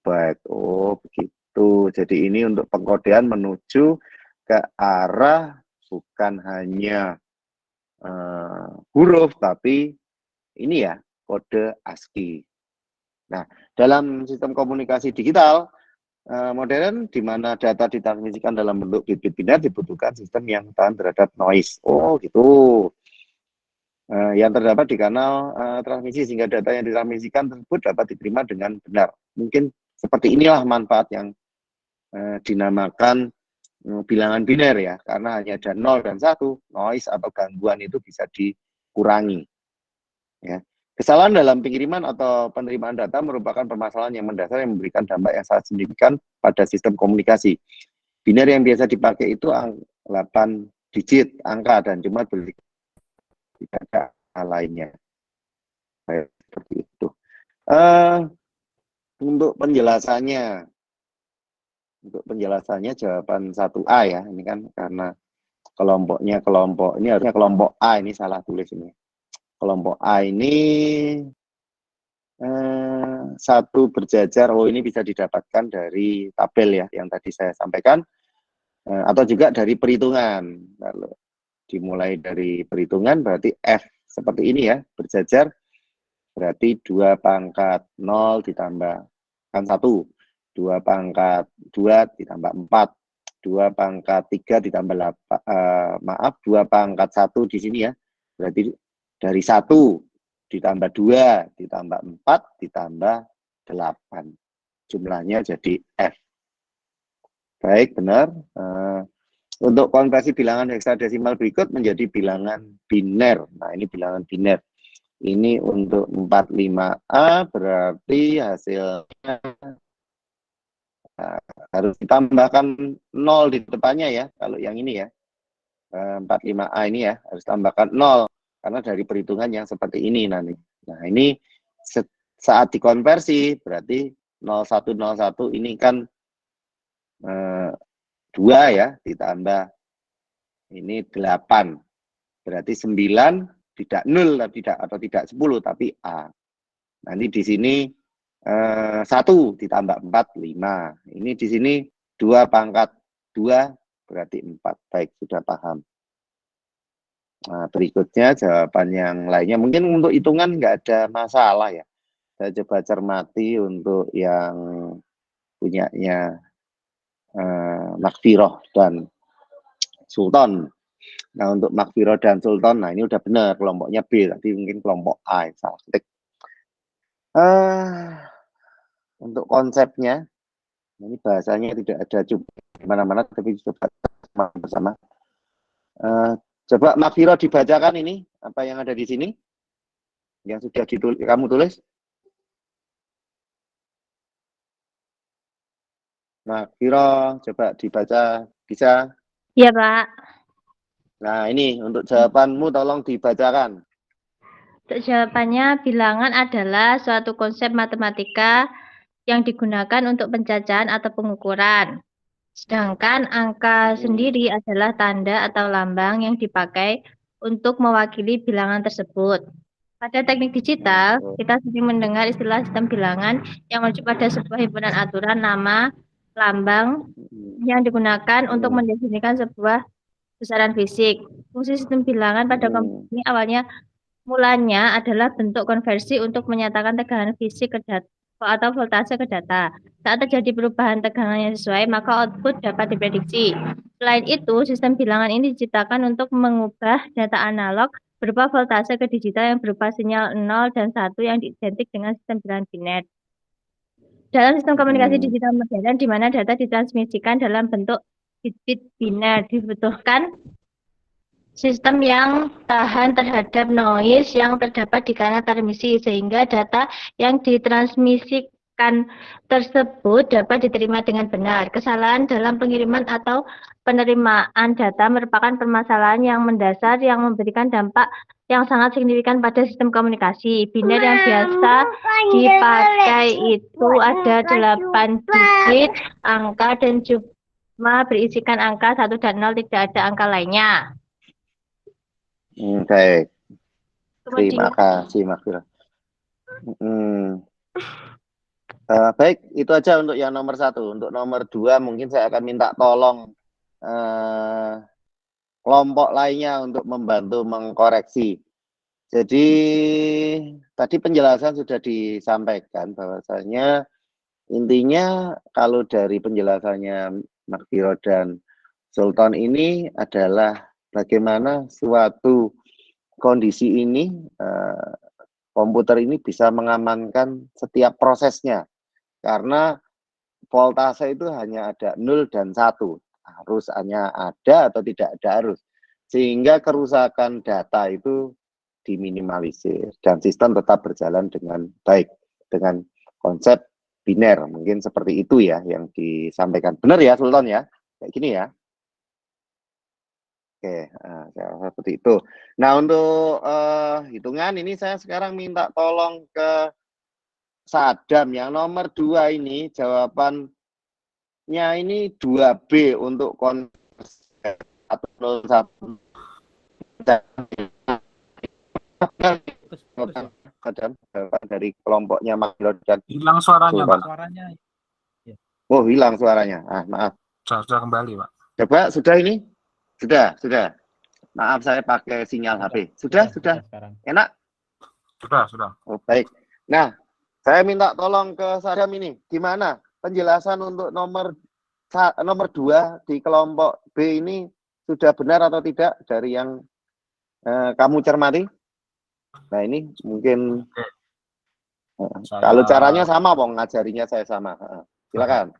byte. Oh, begitu. Jadi ini untuk pengkodean menuju ke arah bukan hanya huruf, tapi ini ya, kode ASCII. Nah, dalam sistem komunikasi digital modern, di mana data ditransmisikan dalam bentuk bit-bit biner, dibutuhkan sistem yang tahan terhadap noise. Oh, gitu. Yang terdapat di kanal transmisi, sehingga data yang ditransmisikan tersebut dapat diterima dengan benar. Mungkin seperti inilah manfaat yang dinamakan bilangan biner ya, karena hanya ada 0 dan 1, noise atau gangguan itu bisa dikurangi. Ya. Kesalahan dalam pengiriman atau penerimaan data merupakan permasalahan yang mendasar yang memberikan dampak yang sangat signifikan pada sistem komunikasi. Biner yang biasa dipakai itu 8 digit angka dan cuma tidak ada lainnya. Baik, seperti itu. Untuk penjelasannya jawaban 1A ya. Ini kan karena kelompoknya ini harusnya kelompok A, ini salah tulis ini. Kelompok A ini satu berjajar, oh ini bisa didapatkan dari tabel ya yang tadi saya sampaikan, atau juga dari perhitungan. Lalu dimulai dari perhitungan berarti F seperti ini ya, berjajar berarti 2 pangkat 0 ditambah kan 1, 2 pangkat 2 ditambah 4, 2 pangkat 3 ditambah 2 pangkat 1 di sini ya, berarti dari 1 ditambah 2 ditambah 4 ditambah 8, jumlahnya jadi F. Baik, benar. Untuk konversi bilangan heksadesimal berikut menjadi bilangan biner. Nah, ini bilangan biner. Ini untuk 45A berarti hasilnya harus ditambahkan 0 di depannya ya. Kalau yang ini ya, 45A ini ya, harus tambahkan 0. Karena dari perhitungan yang seperti ini nanti. Nah, ini saat dikonversi berarti 0101 ini kan 2 ya, ditambah ini 8. Berarti 9 tidak 0 atau tidak 10 tapi A. Nanti di sini 1 ditambah 4 5. Ini di sini 2 pangkat 2 berarti 4. Baik, sudah paham. Nah, berikutnya jawaban yang lainnya. Mungkin untuk hitungan nggak ada masalah ya. Saya coba cermati untuk yang punyanya Makfiroh dan Sultan. Nah, untuk Makfiroh dan Sultan, nah ini udah benar kelompoknya B, tadi mungkin kelompok A yang salah ketik. Untuk konsepnya, ini bahasanya tidak ada di mana-mana, tapi coba bersama. Coba Makfiroh dibacakan ini, apa yang ada di sini, yang sudah kamu tulis. Makfiroh, coba dibaca, bisa? Iya, Pak. Nah, ini untuk jawabanmu tolong dibacakan. Untuk jawabannya, bilangan adalah suatu konsep matematika yang digunakan untuk pencacahan atau pengukuran. Sedangkan angka sendiri adalah tanda atau lambang yang dipakai untuk mewakili bilangan tersebut. Pada teknik digital, kita sering mendengar istilah sistem bilangan yang merujuk pada sebuah himpunan aturan nama, lambang yang digunakan untuk mendefinisikan sebuah besaran fisik. Fungsi sistem bilangan pada komputer ini awalnya mulanya adalah bentuk konversi untuk menyatakan tegangan fisik ke data atau voltase ke data. Saat terjadi perubahan tegangan yang sesuai, maka output dapat diprediksi. Selain itu, sistem bilangan ini diciptakan untuk mengubah data analog berupa voltase ke digital yang berupa sinyal 0 dan 1 yang identik dengan sistem bilangan biner. Dalam sistem komunikasi digital modern, di mana data ditransmisikan dalam bentuk bit biner, dibutuhkan sistem yang tahan terhadap noise yang terdapat di kanal transmisi, sehingga data yang ditransmisikan tersebut dapat diterima dengan benar. Kesalahan dalam pengiriman atau penerimaan data merupakan permasalahan yang mendasar yang memberikan dampak yang sangat signifikan pada sistem komunikasi. Biner yang biasa dipakai itu ada 8 digit angka dan cuma berisikan angka 1 dan 0, tidak ada angka lainnya. Baik. Terima kasih, Makfiroh. Baik, itu aja untuk yang nomor 1. Untuk nomor 2 mungkin saya akan minta tolong kelompok lainnya untuk membantu mengkoreksi. Jadi tadi penjelasan sudah disampaikan bahwasanya intinya kalau dari penjelasannya Makfiroh dan Sultan ini adalah bagaimana suatu kondisi ini komputer ini bisa mengamankan setiap prosesnya, karena voltase itu hanya ada 0 dan 1, harus hanya ada atau tidak ada arus, sehingga kerusakan data itu diminimalisir dan sistem tetap berjalan dengan baik dengan konsep biner. Mungkin seperti itu ya yang disampaikan. Benar ya Sultan ya, kayak gini ya. Oke, seperti itu. Nah, untuk hitungan ini saya sekarang minta tolong ke Sadam yang nomor 2 ini, jawabannya ini 2B untuk konversi atau 01. Sadam, jawaban dari kelompok kelompoknya Maglor dan Hilang suaranya, Sultan. Pak. Suaranya. Oh, hilang suaranya. Maaf. Sudah kembali, Pak. Coba, sudah ini? Sudah. Maaf, saya pakai sinyal HP. Sudah. Sekarang. Enak? Sudah. Oh, baik. Nah, saya minta tolong ke Sadam ini. Gimana penjelasan untuk nomor 2 di kelompok B ini sudah benar atau tidak dari yang kamu cermati? Nah, ini mungkin kalau caranya sama, Bang, ngajarinya saya sama. Silakan.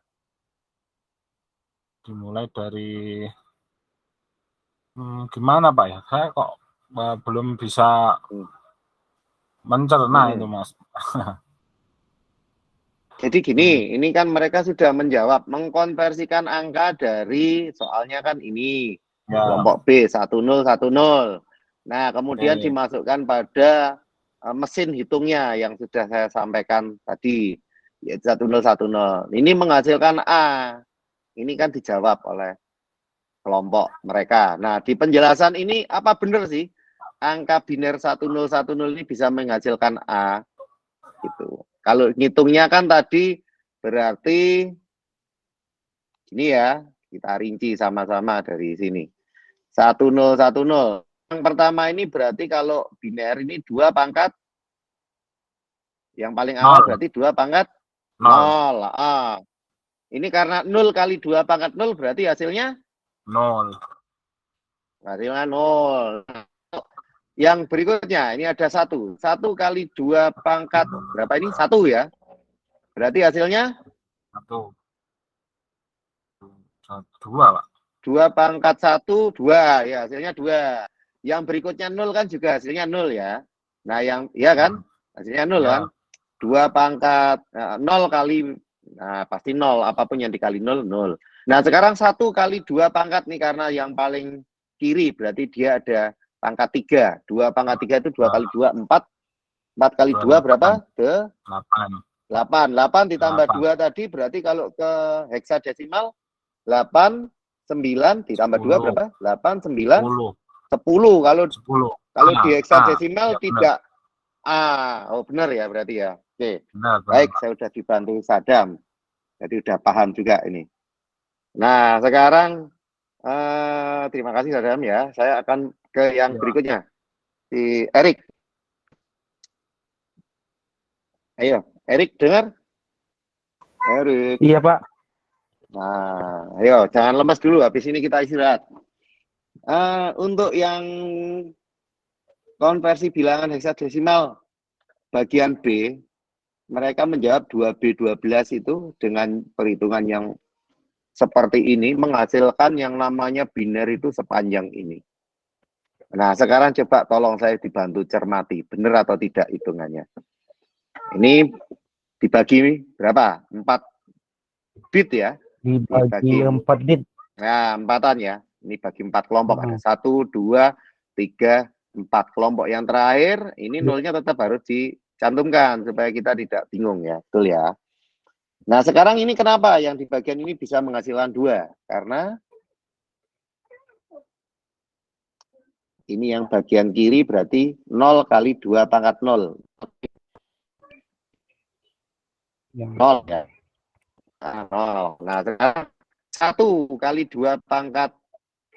Dimulai dari gimana, Pak ya? Saya kok belum bisa mencerna itu, Mas. Jadi gini, ini kan mereka sudah menjawab, mengkonversikan angka dari soalnya kan ini kelompok B 1010. Nah, kemudian dimasukkan pada mesin hitungnya yang sudah saya sampaikan tadi, yaitu 1010. Ini menghasilkan A. Ini kan dijawab oleh kelompok mereka. Nah, di penjelasan ini apa benar sih angka biner 1010 ini bisa menghasilkan A? Gitu. Kalau ngitungnya kan tadi berarti ini ya, kita rinci sama-sama dari sini. 1010. Yang pertama ini berarti kalau biner ini 2 pangkat. Yang paling awal berarti 2 pangkat 0. Ini karena 0 kali 2 pangkat 0 berarti hasilnya 0. Hasilnya 0. Yang berikutnya, ini ada 1. 1 kali 2 pangkat, berapa ini? 1 ya. Berarti hasilnya? 1. 2, Pak. 2 pangkat 1, 2. Ya, hasilnya 2. Yang berikutnya 0 kan juga hasilnya 0 ya. Nah, yang, iya kan? Hasilnya 0 kan? 2 pangkat, 0 kali, nah pasti 0. Apapun yang dikali 0, 0. Nah, sekarang 1 kali 2 pangkat nih, karena yang paling kiri, berarti dia ada pangkat 3. 2 pangkat 3 itu 2 kali 2, 4. 4 kali 2 berapa? 8. 8 ditambah 2 tadi, berarti kalau ke heksadesimal, 8, 9 ditambah 2 berapa? 8, 9, 10. Kalau di heksadesimal tidak A. Oh, benar ya berarti ya. Oke. Benar. Baik, saya sudah dibantu Sadam. Jadi sudah paham juga ini. Nah, sekarang terima kasih Sadam ya. Saya akan ke yang berikutnya. Si Erik. Ayo, Erik dengar? Erik. Iya, Pak. Nah, ayo jangan lemas dulu. Habis ini kita istirahat. Untuk yang konversi bilangan heksadesimal bagian B, mereka menjawab 2B12 itu dengan perhitungan yang seperti ini, menghasilkan yang namanya biner itu sepanjang ini. Nah, sekarang coba tolong saya dibantu cermati, benar atau tidak hitungannya. Ini dibagi berapa? 4 bit ya? Dibagi 4 bit. Nah, 4-an ya. Ini bagi 4 kelompok. Ada 1, 2, 3, 4 kelompok. Yang terakhir, ini nolnya tetap harus dicantumkan supaya kita tidak bingung ya. Betul ya? Nah, sekarang ini kenapa yang di bagian ini bisa menghasilkan 2? Karena ini yang bagian kiri berarti 0 kali 2 pangkat 0. 0 ya. Nah, 0. Nah, sekarang 1 kali 2 pangkat,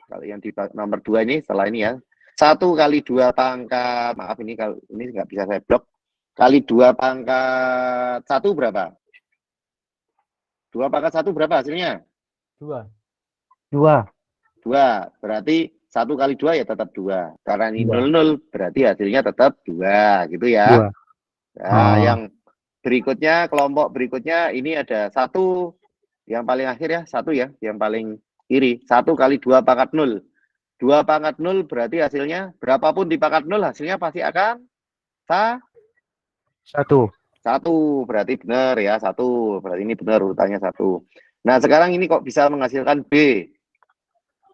kalau yang di nomor 2 ini setelah ini ya. 1 kali 2 pangkat, maaf ini kalau ini nggak bisa saya blok. Kali 2 pangkat 1 berapa? 2 pangkat 1 berapa hasilnya? 2. Berarti 1 kali 2 ya tetap 2. Karena ini 0, berarti hasilnya tetap 2, gitu ya. Nah, yang berikutnya, kelompok berikutnya, ini ada 1, yang paling akhir ya, 1 ya, yang paling kiri. 1 kali 2 pangkat 0. 2 pangkat 0 berarti hasilnya, berapapun di pangkat 0, hasilnya pasti akan 1. 1, berarti benar ya, 1. Berarti ini benar urutannya 1. Nah, sekarang ini kok bisa menghasilkan B?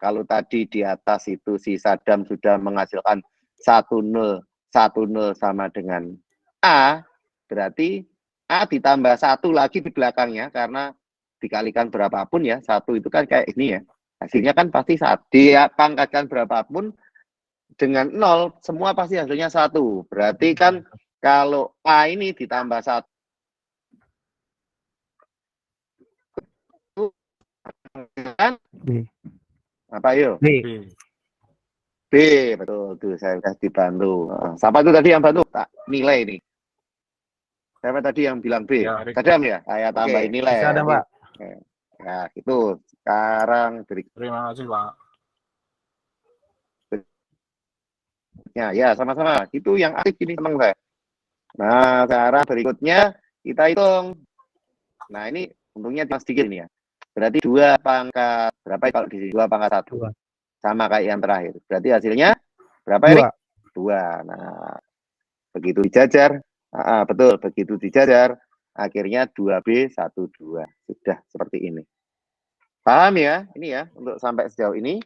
Kalau tadi di atas itu si Sadam sudah menghasilkan 10, 10 sama dengan A, berarti A ditambah 1 lagi di belakangnya, karena dikalikan berapapun ya, 1 itu kan kayak ini ya. Hasilnya kan pasti dia pangkatkan berapapun dengan 0, semua pasti hasilnya 1. Berarti kan Kalau A ini ditambah 1, kan? B. Apa yuk? B. B. B, betul. Tuh, saya sudah dibantu. Siapa itu tadi yang bantu? Tak nilai ini. Siapa tadi yang bilang B? Ya, Kadam ya? Saya tambahin nilai. Bisa ada, Pak. Ya, gitu. Sekarang Terima kasih, Pak. berikutnya. Ya, sama-sama. Itu yang aktif ini teman saya. Nah, sekarang berikutnya kita hitung. Nah, ini untungnya sedikit ini ya. Berarti 2 pangkat berapa ya kalau di sini? 2 pangkat 1. 2. Sama kayak yang terakhir. Berarti hasilnya berapa, Erik? 2. Nah, begitu dijajar, betul, begitu dijajar, akhirnya 2B, 1, 2. Sudah seperti ini. Paham ya? Ini ya, untuk sampai sejauh ini.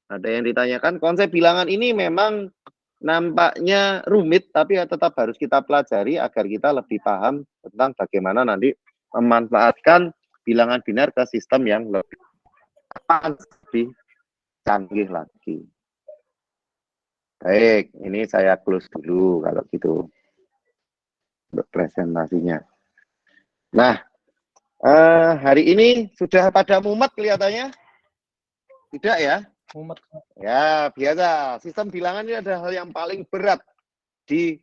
Ada yang ditanyakan, konsep bilangan ini memang nampaknya rumit, tapi ya tetap harus kita pelajari agar kita lebih paham tentang bagaimana nanti memanfaatkan bilangan binar ke sistem yang lebih canggih lagi. Baik, ini saya close dulu kalau gitu untuk presentasinya. Nah, hari ini sudah pada mumet kelihatannya? Tidak ya? Mumet. Ya, biasa. Sistem bilangan ini adalah hal yang paling berat di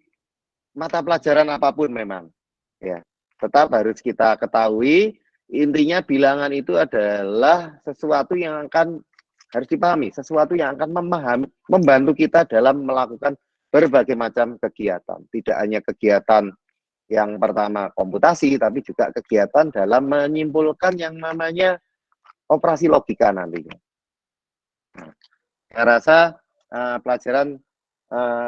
mata pelajaran apapun memang. Ya, tetap harus kita ketahui, intinya bilangan itu adalah sesuatu yang akan harus dipahami, sesuatu yang akan membantu kita dalam melakukan berbagai macam kegiatan. Tidak hanya kegiatan yang pertama komputasi, tapi juga kegiatan dalam menyimpulkan yang namanya operasi logika nantinya. Nah, saya rasa pelajaran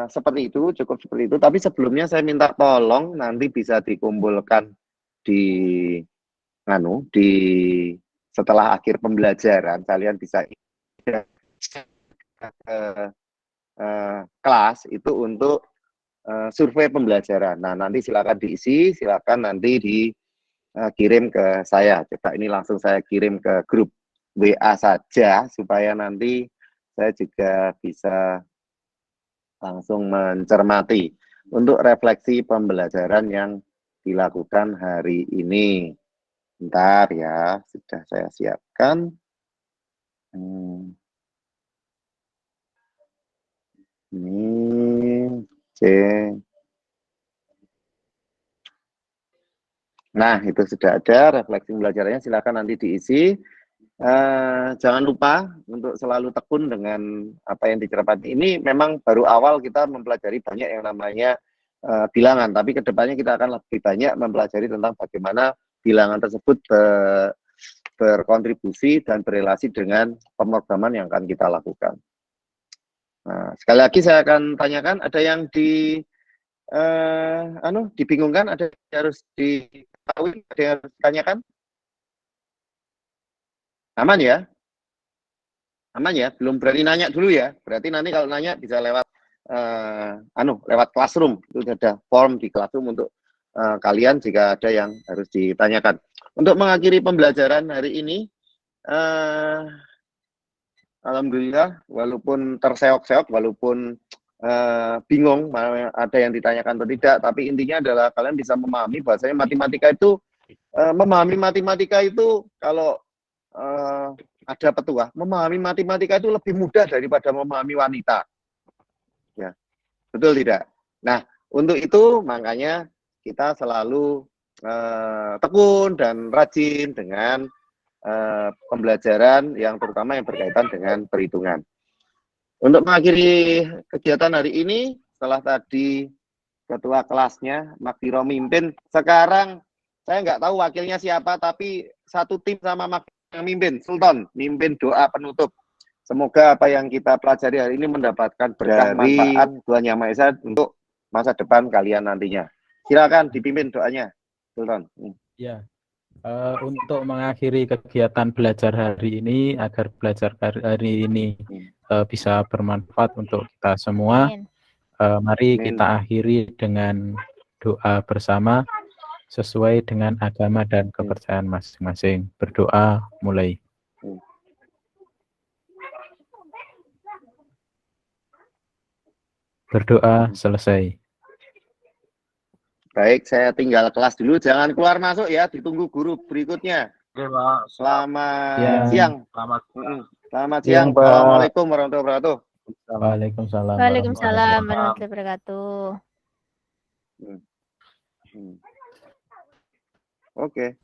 seperti itu, cukup seperti itu. Tapi sebelumnya saya minta tolong nanti bisa dikumpulkan di setelah akhir pembelajaran, kalian bisa kelas itu untuk survei pembelajaran. Nah, nanti silakan diisi, silakan nanti dikirim ke saya. Coba ini langsung saya kirim ke grup WA saja supaya nanti saya juga bisa langsung mencermati untuk refleksi pembelajaran yang dilakukan hari ini. Bentar ya, sudah saya siapkan. Ini C. Nah, itu sudah ada refleksi pembelajarannya, silakan nanti diisi. Jangan lupa untuk selalu tekun dengan apa yang dicermati. Ini memang baru awal kita mempelajari banyak yang namanya bilangan, tapi kedepannya kita akan lebih banyak mempelajari tentang bagaimana bilangan tersebut berkontribusi dan berrelasi dengan pemrograman yang akan kita lakukan. Nah, sekali lagi saya akan tanyakan, ada yang dibingungkan, ada yang harus diketahui, ada yang harus ditanyakan? Aman ya? Aman ya? Belum berani nanya dulu ya? Berarti nanti kalau nanya bisa lewat lewat Classroom. Itu ada form di Classroom untuk kalian jika ada yang harus ditanyakan. Untuk mengakhiri pembelajaran hari ini, alhamdulillah, walaupun terseok-seok, walaupun bingung ada yang ditanyakan atau tidak, tapi intinya adalah kalian bisa memahami bahwasanya matematika itu kalau ada petua, memahami matematika itu lebih mudah daripada memahami wanita. Ya, betul tidak? Nah, untuk itu makanya kita selalu tekun dan rajin dengan pembelajaran yang terutama yang berkaitan dengan perhitungan. Untuk mengakhiri kegiatan hari ini, setelah tadi ketua kelasnya Makdiro mimpin, sekarang saya nggak tahu wakilnya siapa, tapi satu tim sama Makdiro yang mimpin, Sultan, mimpin doa penutup. Semoga apa yang kita pelajari hari ini mendapatkan berkah manfaat Tuhan Yang Maha Esa untuk masa depan kalian nantinya. Silakan dipimpin doanya, Sultan. Ya, untuk mengakhiri kegiatan belajar hari ini, agar belajar hari ini bisa bermanfaat untuk kita semua, mari kita akhiri dengan doa bersama sesuai dengan agama dan kepercayaan masing-masing. Berdoa mulai. Berdoa selesai. Baik, saya tinggal kelas dulu. Jangan keluar masuk ya, ditunggu guru berikutnya. Oke, Pak. Selamat Ya. siang. Selamat. Selamat Siang, siang. Pak. Assalamualaikum warahmatullahi wabarakatuh. Waalaikumsalam. Waalaikumsalam warahmatullahi wabarakatuh. Oke.